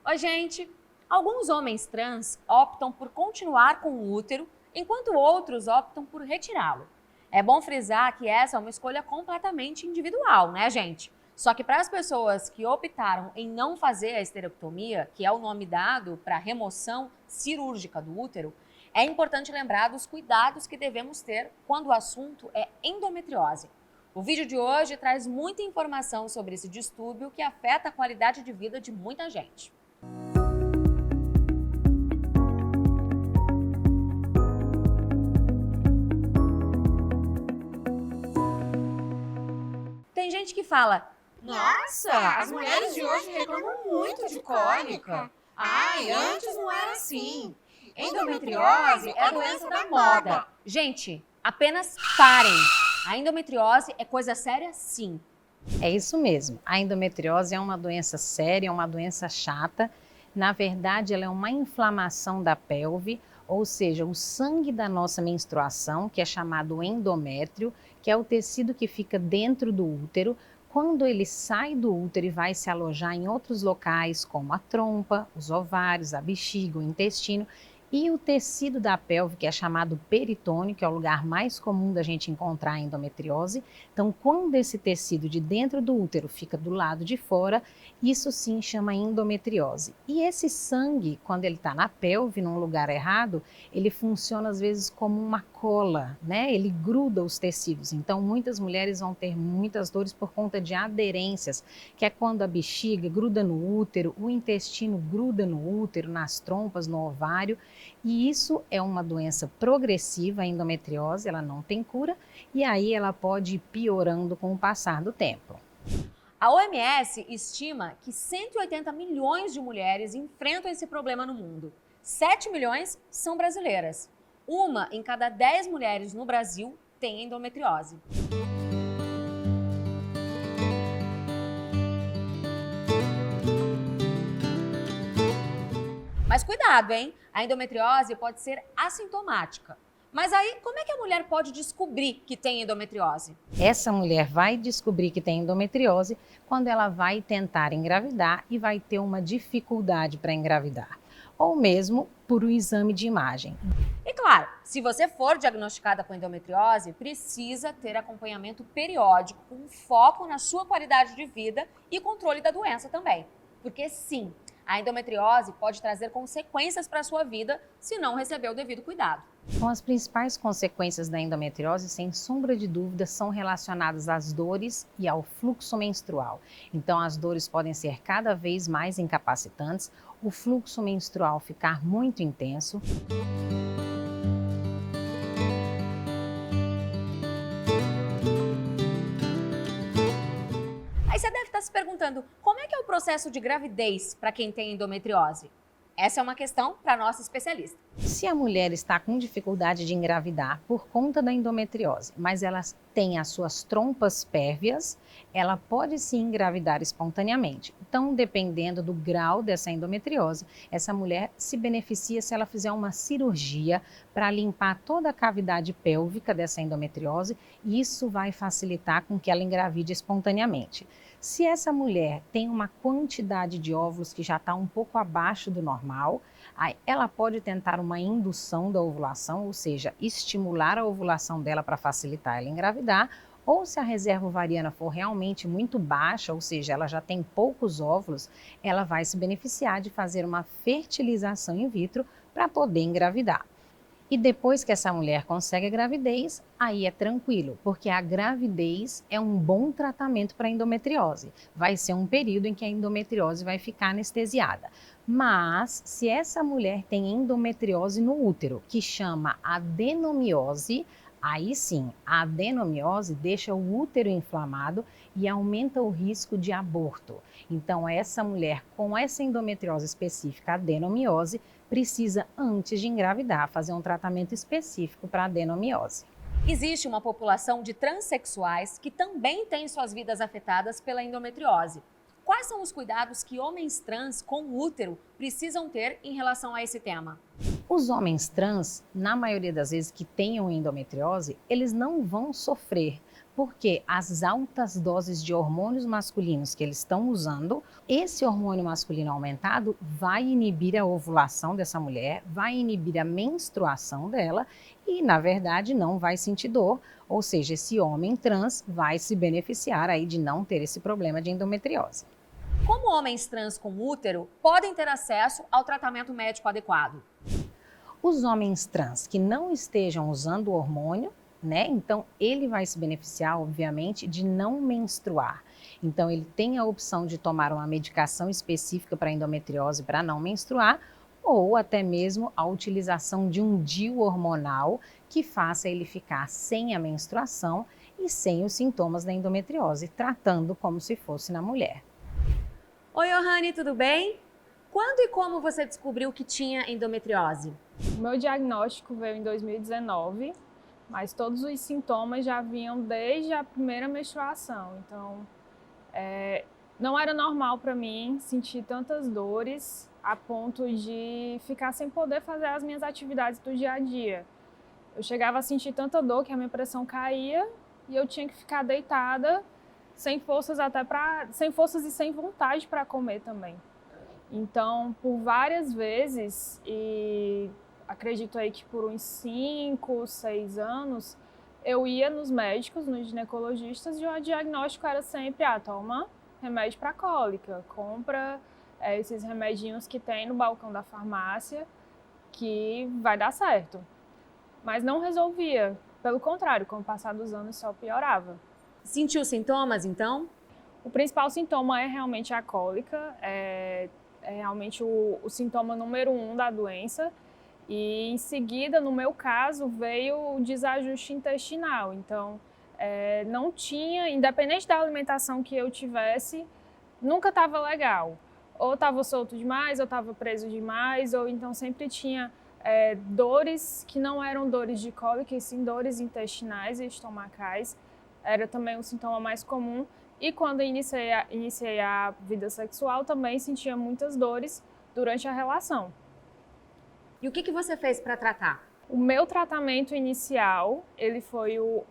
Oi, gente! Alguns homens trans optam por continuar com o útero, enquanto outros optam por retirá-lo. É bom frisar que essa é uma escolha completamente individual, né, gente? Só que para as pessoas que optaram em não fazer a esterectomia, que é o nome dado para a remoção cirúrgica do útero, é importante lembrar dos cuidados que devemos ter quando o assunto é endometriose. O vídeo de hoje traz muita informação sobre esse distúrbio que afeta a qualidade de vida de muita gente. Tem gente que fala: Nossa, as mulheres de hoje reclamam muito de cólica. Ai, antes não era assim. Endometriose é doença da moda. gente, apenas parem. A endometriose é coisa séria, sim. É isso mesmo. A endometriose é uma doença séria, é uma doença chata. Na verdade, ela é uma inflamação da pelve, ou seja, o sangue da nossa menstruação, que é chamado endométrio, que é o tecido que fica dentro do útero. Quando ele sai do útero e vai se alojar em outros locais, como a trompa, os ovários, a bexiga, o intestino, e o tecido da pelve, que é chamado peritônio, que é o lugar mais comum da gente encontrar a endometriose. Então, quando esse tecido de dentro do útero fica do lado de fora, isso sim chama endometriose. E esse sangue, quando ele está na pelve, num lugar errado, ele funciona às vezes como uma cola, né? Ele gruda os tecidos. Então, muitas mulheres vão ter muitas dores por conta de aderências, que é quando a bexiga gruda no útero, o intestino gruda no útero, nas trompas, no ovário. E isso é uma doença progressiva, a endometriose, ela não tem cura, e aí ela pode ir piorando com o passar do tempo. A OMS estima que 180 milhões de mulheres enfrentam esse problema no mundo. 7 milhões são brasileiras. Uma em cada 10 mulheres no Brasil tem endometriose. Mas cuidado, hein? A endometriose pode ser assintomática. Mas aí, como é que a mulher pode descobrir que tem endometriose? Essa mulher vai descobrir que tem endometriose quando ela vai tentar engravidar e vai ter uma dificuldade para engravidar, ou mesmo por um exame de imagem. E claro, se você for diagnosticada com endometriose, precisa ter acompanhamento periódico com foco na sua qualidade de vida e controle da doença também. Porque sim, a endometriose pode trazer consequências para a sua vida se não receber o devido cuidado. Então, as principais consequências da endometriose, sem sombra de dúvida, são relacionadas às dores e ao fluxo menstrual. Então, as dores podem ser cada vez mais incapacitantes, o fluxo menstrual ficar muito intenso. Aí você deve estar se perguntando, como é que é o processo de gravidez para quem tem endometriose? Essa é uma questão para a nossa especialista. Se a mulher está com dificuldade de engravidar por conta da endometriose, mas ela tem as suas trompas pérvias, ela pode sim engravidar espontaneamente. Então, dependendo do grau dessa endometriose, essa mulher se beneficia se ela fizer uma cirurgia para limpar toda a cavidade pélvica dessa endometriose, e isso vai facilitar com que ela engravide espontaneamente. Se essa mulher tem uma quantidade de óvulos que já está um pouco abaixo do normal, aí ela pode tentar uma indução da ovulação, ou seja, estimular a ovulação dela para facilitar ela engravidar, ou se a reserva ovariana for realmente muito baixa, ou seja, ela já tem poucos óvulos, ela vai se beneficiar de fazer uma fertilização in vitro para poder engravidar. E depois que essa mulher consegue a gravidez, aí é tranquilo, porque a gravidez é um bom tratamento para a endometriose. Vai ser um período em que a endometriose vai ficar anestesiada. Mas, se essa mulher tem endometriose no útero, que chama adenomiose, aí sim, a adenomiose deixa o útero inflamado e aumenta o risco de aborto. Então, essa mulher com essa endometriose específica, adenomiose, precisa, antes de engravidar, fazer um tratamento específico para adenomiose. Existe uma população de transexuais que também tem suas vidas afetadas pela endometriose. Quais são os cuidados que homens trans com útero precisam ter em relação a esse tema? Os homens trans, na maioria das vezes que tenham endometriose, eles não vão sofrer, Porque as altas doses de hormônios masculinos que eles estão usando, esse hormônio masculino aumentado vai inibir a ovulação dessa mulher, vai inibir a menstruação dela e, na verdade, não vai sentir dor. Ou seja, esse homem trans vai se beneficiar aí de não ter esse problema de endometriose. Como homens trans com útero podem ter acesso ao tratamento médico adequado? Os homens trans que não estejam usando o hormônio, então ele vai se beneficiar, obviamente, de não menstruar. Então ele tem a opção de tomar uma medicação específica para endometriose para não menstruar, ou até mesmo a utilização de um DIU hormonal que faça ele ficar sem a menstruação e sem os sintomas da endometriose, tratando como se fosse na mulher. Oi, Ohane, tudo bem? Quando e como você descobriu que tinha endometriose? O meu diagnóstico veio em 2019, mas todos os sintomas já vinham desde a primeira menstruação. Então, não era normal para mim sentir tantas dores a ponto de ficar sem poder fazer as minhas atividades do dia a dia. Eu chegava a sentir tanta dor que a minha pressão caía e eu tinha que ficar deitada, sem forças e sem vontade para comer também. Então, por várias vezes, e acredito aí que por uns 5, 6 anos, eu ia nos médicos, nos ginecologistas, e o diagnóstico era sempre, toma remédio para cólica, compra esses remedinhos que tem no balcão da farmácia, que vai dar certo. Mas não resolvia, pelo contrário, com o passar dos anos só piorava. Sentiu sintomas, então? O principal sintoma é realmente a cólica, é realmente o sintoma número 1 da doença. E em seguida, no meu caso, veio o desajuste intestinal. Então, não tinha, independente da alimentação que eu tivesse, nunca estava legal. Ou estava solto demais, ou estava preso demais, ou então sempre tinha dores que não eram dores de cólica, e sim dores intestinais e estomacais. Era também um sintoma mais comum. E quando iniciei a vida sexual, também sentia muitas dores durante a relação. E o que você fez para tratar? O meu tratamento inicial, ele foi o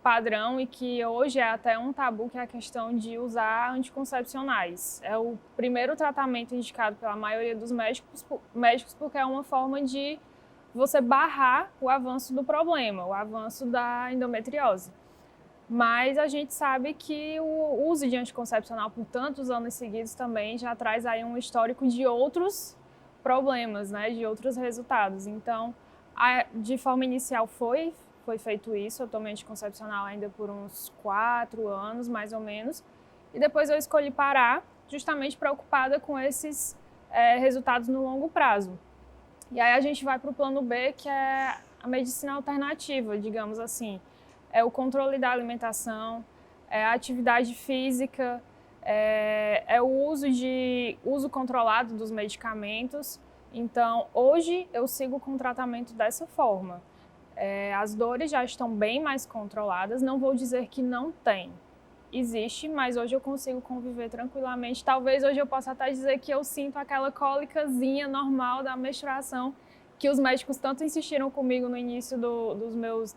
padrão e que hoje é até um tabu, que é a questão de usar anticoncepcionais. É o primeiro tratamento indicado pela maioria dos médicos porque é uma forma de você barrar o avanço do problema, o avanço da endometriose. Mas a gente sabe que o uso de anticoncepcional por tantos anos seguidos também já traz aí um histórico de outros problemas, de outros resultados. Então, de forma inicial foi feito isso, eu tomei anticoncepcional ainda por uns 4 anos, mais ou menos, e depois eu escolhi parar, justamente preocupada com esses resultados no longo prazo. E aí a gente vai para o plano B, que é a medicina alternativa, digamos assim. É o controle da alimentação, é a atividade física, é o uso controlado dos medicamentos. Então, hoje eu sigo com o tratamento dessa forma. As dores já estão bem mais controladas, não vou dizer que não tem. Existe, mas hoje eu consigo conviver tranquilamente. Talvez hoje eu possa até dizer que eu sinto aquela cólicazinha normal da menstruação que os médicos tanto insistiram comigo no início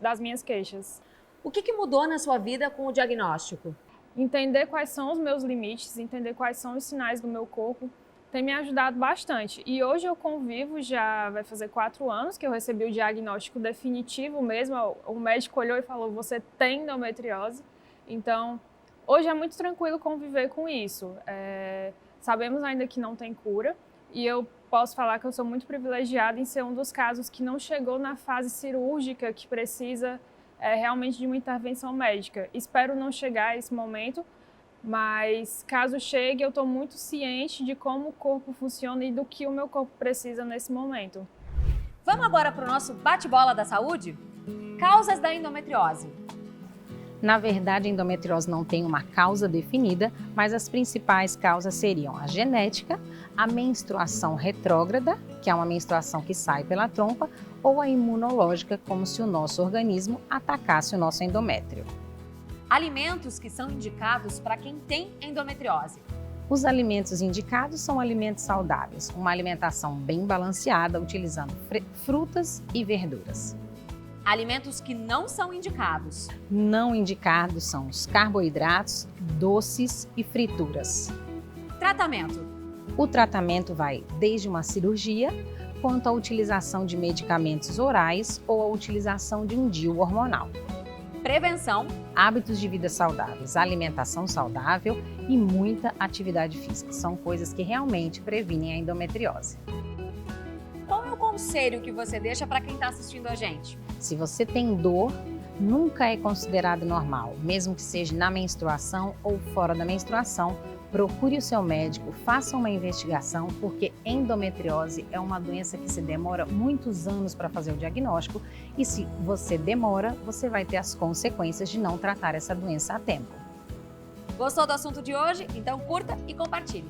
das minhas queixas. O que mudou na sua vida com o diagnóstico? Entender quais são os meus limites, entender quais são os sinais do meu corpo, tem me ajudado bastante. E hoje eu convivo, já vai fazer 4 anos que eu recebi o diagnóstico definitivo mesmo. O médico olhou e falou, você tem endometriose. Então, hoje é muito tranquilo conviver com isso. Sabemos ainda que não tem cura. E eu posso falar que eu sou muito privilegiada em ser um dos casos que não chegou na fase cirúrgica, que precisa realmente de uma intervenção médica. Espero não chegar a esse momento, mas caso chegue, eu estou muito ciente de como o corpo funciona e do que o meu corpo precisa nesse momento. Vamos agora para o nosso bate-bola da saúde? Causas da endometriose. Na verdade, a endometriose não tem uma causa definida, mas as principais causas seriam a genética, a menstruação retrógrada, que é uma menstruação que sai pela trompa, ou a imunológica, como se o nosso organismo atacasse o nosso endométrio. Alimentos que são indicados para quem tem endometriose. Os alimentos indicados são alimentos saudáveis, uma alimentação bem balanceada, utilizando frutas e verduras. Alimentos que não são indicados. Não indicados são os carboidratos, doces e frituras. Tratamento. O tratamento vai desde uma cirurgia, quanto à utilização de medicamentos orais ou a utilização de um DIU hormonal. Prevenção. Hábitos de vida saudáveis, alimentação saudável e muita atividade física. São coisas que realmente previnem a endometriose. Qual é o conselho que você deixa para quem está assistindo a gente? Se você tem dor, nunca é considerado normal, mesmo que seja na menstruação ou fora da menstruação. Procure o seu médico, faça uma investigação, porque endometriose é uma doença que se demora muitos anos para fazer o diagnóstico e se você demora, você vai ter as consequências de não tratar essa doença a tempo. Gostou do assunto de hoje? Então curta e compartilhe.